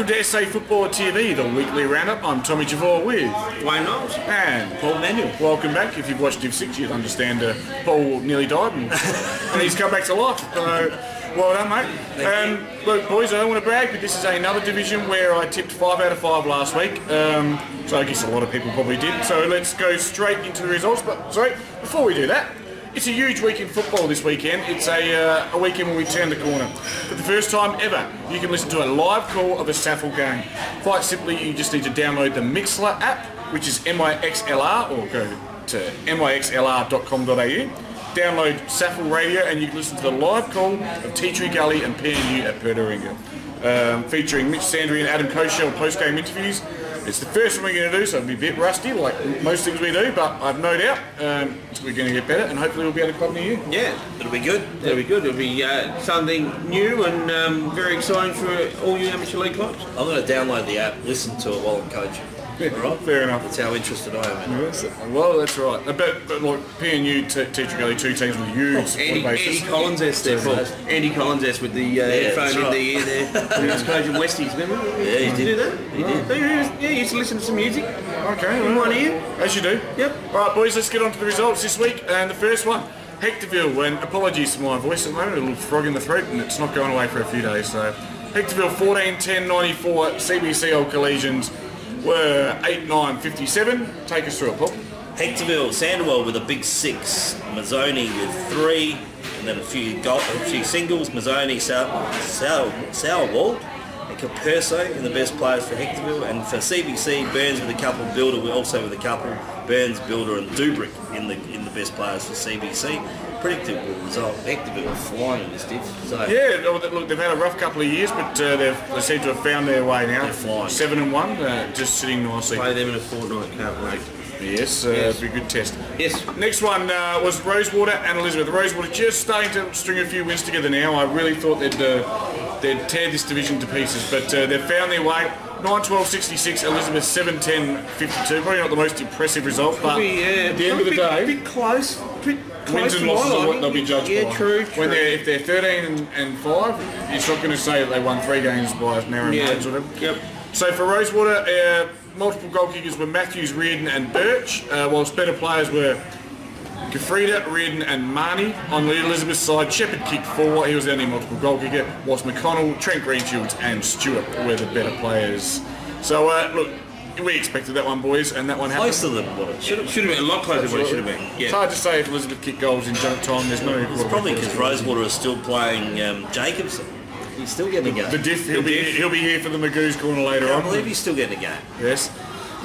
Welcome to SA Football TV, the weekly roundup. I'm Tommy Javor with Wayne Knowles and Paul Manuel. Welcome back. If you've watched Div 6, you'd understand Paul nearly died and he's come back to life. So, well done, mate. Look, boys, I don't want to brag, but this is another division where I tipped 5 out of 5 last week. So I guess a lot of people probably did. So let's go straight into the results. But sorry, before we do that, it's a huge week in football this weekend. It's a weekend where we turn the corner. For the first time ever, you can listen to a live call of a SAFL game. Quite simply, you just need to download the Mixlr app, which is MIXLR, or go to mixlr.com.au. Download SAFL Radio and you can listen to the live call of Tea Tree Gully and PNU at Pertaringa. Featuring Mitch Sandry and Adam Koshel post-game interviews. It's the first one we're going to do, so it'll be a bit rusty, like most things we do, but I've no doubt we're going to get better, and hopefully we'll be able to club near you. Yeah, it'll be good. It'll be good. It'll be something new and very exciting for all you amateur league clubs. I'm going to download the app, listen to it while I'm coaching. Yeah, right. Fair enough. That's how interested I am in it. Yes. Well, that's right. But like PNU, Tea Tree Gully, two teams with huge Andy Collins there, Paul. Andy Collins with the headphone in the ear there. He was coaching Westies, remember? Yeah, he did. Do that? He did. Yeah, he used to listen to some music. Okay. In one ear. As you do. Yep. All right, boys, let's get on to the results this week. And the first one, Hectorville, and apologies for my voice at the moment, a little frog in the throat, and it's not going away for a few days. So Hectorville 14-10-94, CBC Old Collegians were 8-9-57. Take us through it, Paul. Hectorville, Sandoval with a big 6, Mazzoni with 3, and then a few singles, Mazzoni, Sauerwald, and Caperso in the best players for Hectorville, and for CBC, Burns with a couple, Builder also with a couple, Burns, Builder and Dubrick in the best players for CBC. Predictable result. Hectorville are flying in this div. So yeah, look, they've had a rough couple of years, but they seem to have found their way now. They're flying. 7-1, just sitting nicely. Play them in a fortnight, can't wait. Yes, it'll be a good test. Yes. Next one was Rosewater and Elizabeth. Rosewater just starting to string a few wins together now. I really thought they'd tear this division to pieces, but they've found their way. 9-12-66, Elizabeth 7-10-52. Probably not the most impressive result, but at the end of the day, a bit close. Wins and losses are what they'll be judged by. Yeah, true. If they're 13-5, it's not going to say that they won 3 games by narrow margins or whatever. Yep. So for Rosewater, multiple goal kickers were Matthews, Reardon and Birch, whilst better players were Gafrida, Reardon and Marnie. On the Elizabeth side, Shepherd kicked 4, he was the only multiple goal kicker, whilst McConnell, Trent Greenshields and Stewart were the better players. So look, we expected that one, boys, and that one happened. closer than what it should have been. Should have been a lot closer than what it should have been. Yeah. It's hard to say if Elizabeth kicked goals in junk time. There's no. It's probably because Rosewater is still playing Jacobson. He's still getting a game. The diff, he'll be here for the Magoo's corner later on. I believe he's still getting a game. Yes.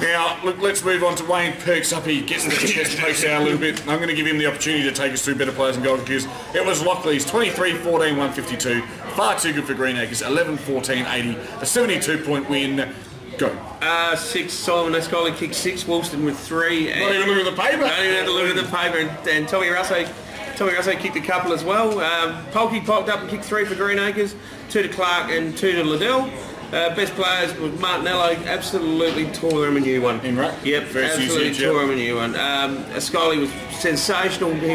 Now, look, let's move on to Wayne. Perks up, he gets the chest pokes out a little bit. I'm going to give him the opportunity to take us through better players and goal kickers. It was Lockley's 23-14-152. Far too good for Greenacres, 11-14-80. A 72-point win. Go. 6, Solomon Escoli kicked 6, Woolston with 3. Not even look at the paper. Not even had to look at the paper. And Tommy Russo kicked a couple as well. Polkey popped up and kicked 3 for Greenacres, 2 to Clark and 2 to Liddell. Best players was Martinello, absolutely tore him a new one. In right? Yep, absolutely tore him a new one. Escoli was sensational. He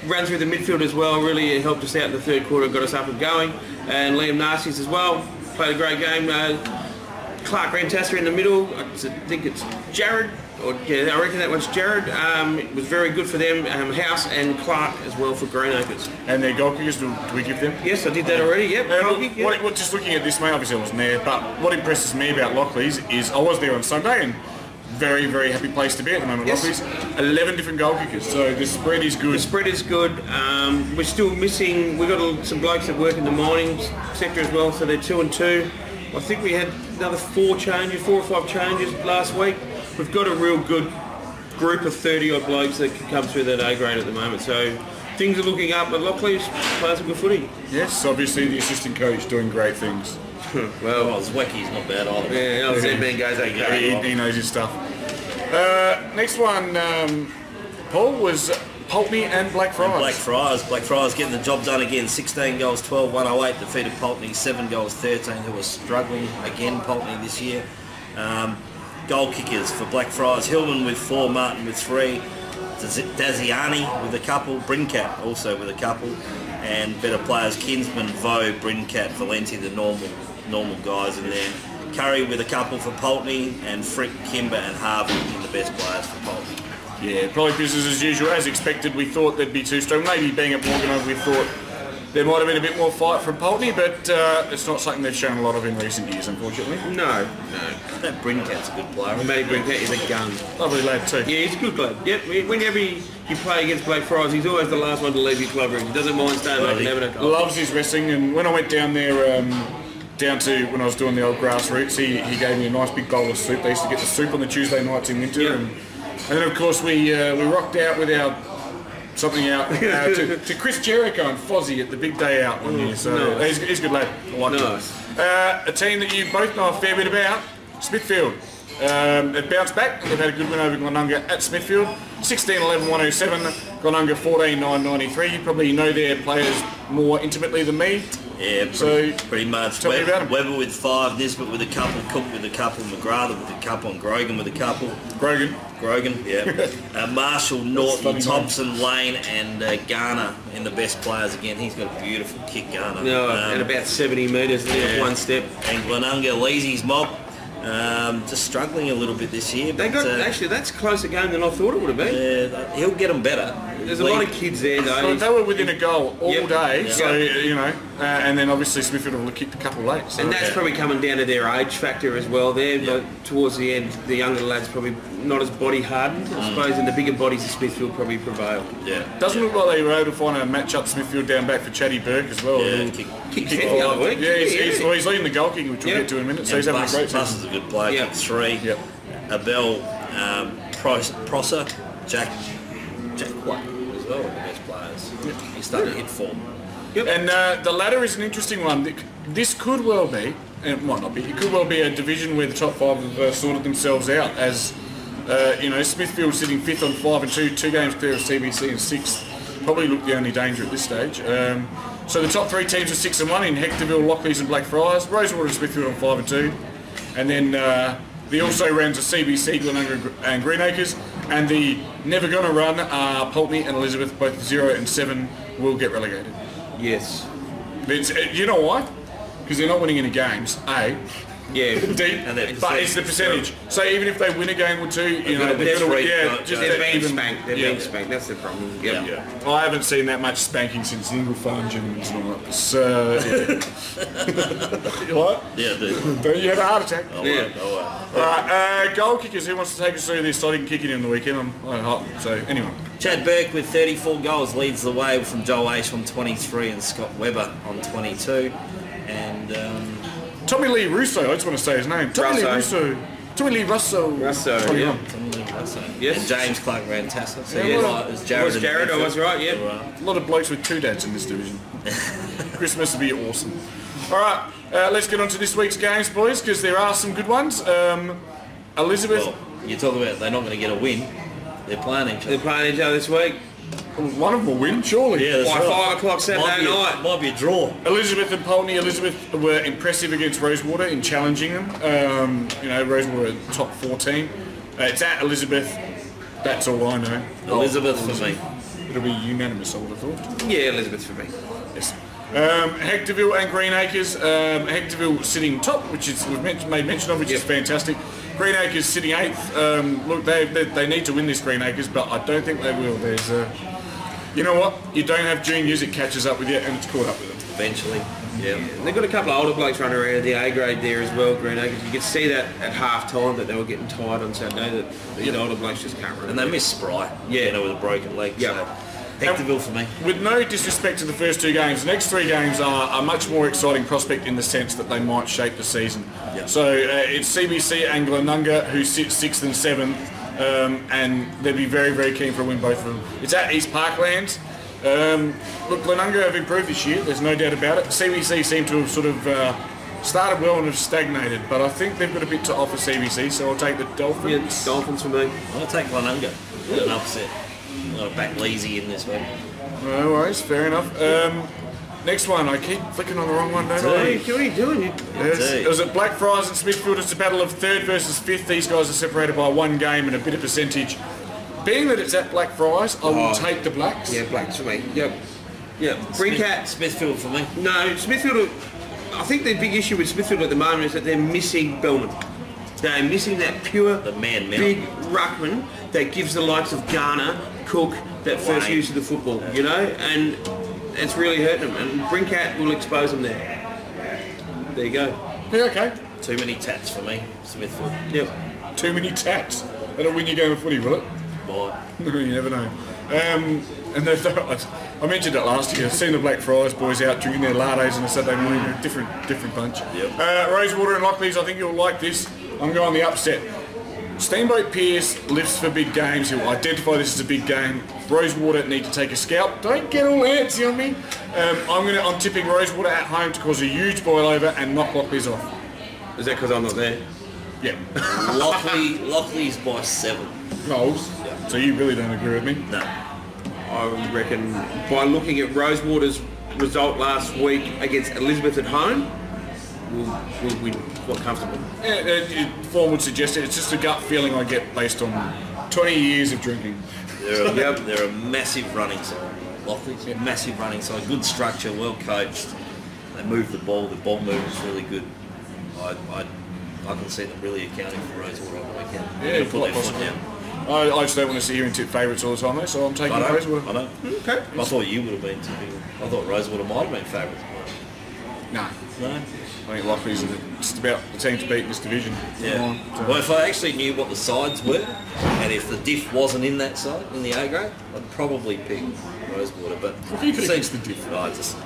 ran through the midfield as well, really helped us out in the third quarter, got us up and going. And Liam Narcis as well, played a great game. Clark Rantaster in the middle, I think it's Jared, I reckon that one's Jared. It was very good for them, House and Clark as well for Greenacres. And their goal kickers, do we give them? Yes, I did that already, yep. Just looking at this, mate, obviously I wasn't there, but what impresses me about Lockley's is I was there on Sunday and very, very happy place to be at the moment. Yes. Lockley's 11 different goal kickers, so the spread is good. The spread is good. We're still missing, we've got some blokes that work in the mining sector as well, so they're 2 and 2. I think we had another 4 or 5 changes last week. We've got a real good group of 30-odd blokes that can come through that A grade at the moment. So things are looking up, but Lockley's playing some good footy. Yes, obviously the assistant coach doing great things. Well, Zwecky's not bad either. Yeah, Z-Man goes okay. He knows his stuff. Next one, Paul, was Pulteney and Blackfriars. Blackfriars getting the job done again. 16 goals, 12, 108. Defeated Pulteney, 7 goals, 13, who was struggling again, Pulteney this year. Goal kickers for Blackfriars, Hillman with 4, Martin with 3. Daziani with a couple, Brincat also with a couple, and better players Kinsman, Vo, Brincat, Valenti, the normal guys in there. Curry with a couple for Pulteney, and Frick, Kimber and Harvey in the best players for Pulteney. Yeah, probably business as usual. As expected, we thought they'd be too strong. Maybe being at Morganov, we thought there might have been a bit more fight from Pulteney, but it's not something they've shown a lot of in recent years, unfortunately. No. That Brinkat's a good player. Matty Brincat is a gun. Lovely lad too. Yeah, he's a good lad. Yep. Whenever you play against Blackfriars, he's always the last one to leave your club room. He doesn't mind staying back and having a goal. Loves his wrestling, and when I went down there, down to when I was doing the old grassroots, he gave me a nice big bowl of soup. They used to get the soup on the Tuesday nights in winter, and then of course we rocked out with our to Chris Jericho and Fozzie at the big day out one year. So he's a good lad. I like him. A team that you both know a fair bit about, Smithfield. They've bounced back. They've had a good win over Glenunga at Smithfield. 16-11-107. Glenunga 14-9-93. You probably know their players more intimately than me. Yeah, pretty much. Tell me about him. Weber with 5, Nisbet with a couple, Cook with a couple, McGrath with a couple, and Grogan with a couple. Grogan, yeah. Marshall, Norton, Thompson, Lane, and Garner in the best players again. He's got a beautiful kick, Garner. At about 70 metres, one step. And Glenunga, Leasy's mob. Just struggling a little bit this year. They got actually that's a closer game than I thought it would have been. Yeah, he'll get them better. There's a lot of kids there though. So they were within a goal all day, Yeah. so you know, and then obviously Smithfield will have kicked a couple late. So. And that's probably coming down to their age factor as well there. But towards the end, the younger lads probably not as body hardened, I suppose, and the bigger bodies of Smithfield probably prevailed. Yeah. Doesn't look like they were able to find a match up Smithfield down back for Chatty Burke as well. Yeah, Kicked 10 the other week. Yeah, he's leading the goal kicking, which we'll get to in a minute. So he's having a great Bus season. is a good player. Yeah. 3. Yep. Abel, Prosser, Jack White as well, the best players. He's starting to hit form. Yep. And the ladder is an interesting one. This could well be, and it might not be, it could well be a division where the top 5 have sorted themselves out as, you know, Smithfield sitting 5th on 5 and 2 games clear of CBC and 6th. Probably look the only danger at this stage. So the top 3 teams are 6 and 1 in Hectorville, Lockleys and Blackfriars. Rosewater and Smithfield on 5 and 2. And then the also rounds are CBC, Glenunga and Greenacres. And the never gonna run are Pulteney and Elizabeth, both 0 and 7 will get relegated. Yes. It's, you know why? Because they're not winning any games, A. Yeah. D, but it's the percentage. So even if they win a game or 2, you know, they're going to just they're being even spanked. They're being spanked. That's the problem. Yep. Yeah. I haven't seen that much spanking since the Ingle Farm gentlemen's and all that. So, what? Yeah, dude. Don't you have a heart attack? Oh, Yeah. oh, All right, goal kickers. Who wants to take us through this? I didn't kick it in the weekend. I'm hot. So anyway. Chad Burke with 34 goals leads the way from Joel Ace on 23 and Scott Webber on 22. And Tommy Lee Russo. I just want to say his name. Tommy Lee Russo. Tommy Lee Russo. Russo. Yeah. Tommy Lee Russo. Yes. And James Clark ran Tassa. So Yeah, it was Jared. Was Jared? I was right. Yeah. A lot of blokes with 2 dads in this division. Christmas will be awesome. All right, let's get on to this week's games, boys, because there are some good ones. Elizabeth. Well, you talk about they're not going to get a win. They're playing each They're other. playing each other this week. One of them will win, surely. Yeah, that's By right. 5 o'clock Saturday night. Might be a draw. Elizabeth and Pulteney. Elizabeth were impressive against Rosewater in challenging them. You know, Rosewater are top 14. It's at Elizabeth. That's all I know. Elizabeth for me. It'll be unanimous, I would have thought. Yeah, Elizabeth for me. Yes. Hectorville and Greenacres. Hectorville sitting top, which is we've made mention of, which is fantastic. Greenacres sitting 8th. Look, they need to win this Greenacres, but I don't think they will. There's, you know what? You don't have juniors, it catches up with you, and it's caught up with them. Eventually. Yeah. And they've got a couple of older blokes running around the A grade there as well, Greenacres. You could see that at half time that they were getting tired on Saturday, that these older blokes just can't run. And they miss Spry. Yeah. You know, with a broken leg. Yeah. So Hectorville for me. With no disrespect to the first 2 games, the next 3 games are a much more exciting prospect in the sense that they might shape the season. Yeah. So it's CBC and Glenunga who sit 6th and 7th, and they'll be very, very keen for a win, both of them. It's at East Parklands. Look, Glenunga have improved this year, there's no doubt about it. CBC seem to have sort of started well and have stagnated, but I think they've got a bit to offer CBC, so I'll take the Dolphins. Yeah, Dolphins for me. I'll take Glenunga. An upset. I'll back Leasy in this week. No worries, fair enough. Next one, I keep flicking on the wrong one, don't I? What are you doing? Yes. It was at Blackfriars and Smithfield. It's a battle of 3rd versus 5th. These guys are separated by 1 game and a bit of percentage. Being that it's at Blackfriars, I will take the Blacks. Yeah, Blacks for me. Yep. Brinkat. Smithfield for me. No, Smithfield. I think the big issue with Smithfield at the moment is that they're missing Bellman. They're missing that pure, The man big ruckman that gives the likes of Garner, Cook, that first use of the football, you know, and it's really hurting them. And Brinkat will expose them there. There you go. Yeah, okay. Too many tats for me, Smithfield. Yep. Too many taps. That'll win you game of footy, will it? Bye. You never know. And I mentioned it last year. I've seen the Black Friars boys out drinking their lattes on a Saturday morning. A different bunch. Yep. Rosewater and Lockleys, I think you'll like this. I'm going the upset. Steamboat Pierce lives for big games. He'll identify this as a big game. Rosewater need to take a scalp. Don't get all antsy on me. I'm tipping Rosewater at home to cause a huge boil over and knock Lockleys off. Is that because I'm not there? Yeah. Lockley's by 7. Goals. Yeah. So you really don't agree with me? No. I reckon by looking at Rosewater's result last week against Elizabeth at home, we'll win quite comfortable. Yeah, form would suggest it. It's just a gut feeling I get based on 20 years of drinking. They're a massive running side. Lockley's massive running side. Good structure, well coached. They move the ball. The ball moves really good. I can see them really accounting for Rosewater on the weekend. Yeah, Put their foot down. I just don't want to sit here and tip favourites all the time, though, so I'm taking Rosewater. I know. Okay. I thought you would have been tipping. I thought Rosewater might have been favourites. No. No. I think Lockleys are just about the team to beat in this division. Yeah. Well, if I actually knew what the sides were, and if the diff wasn't in that side, in the A grade, I'd probably pick Rosewater. But You could have the diff. I just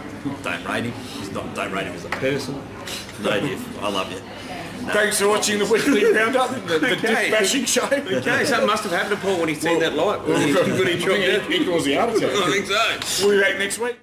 don't rate him. Don't rate him as a person. No diff. I love you. No. Thanks for watching the weekly roundup, the diff bashing show. Okay, something must have happened to Paul when he seen that light. When he He caused the heart attack. I think so. We'll be back next week.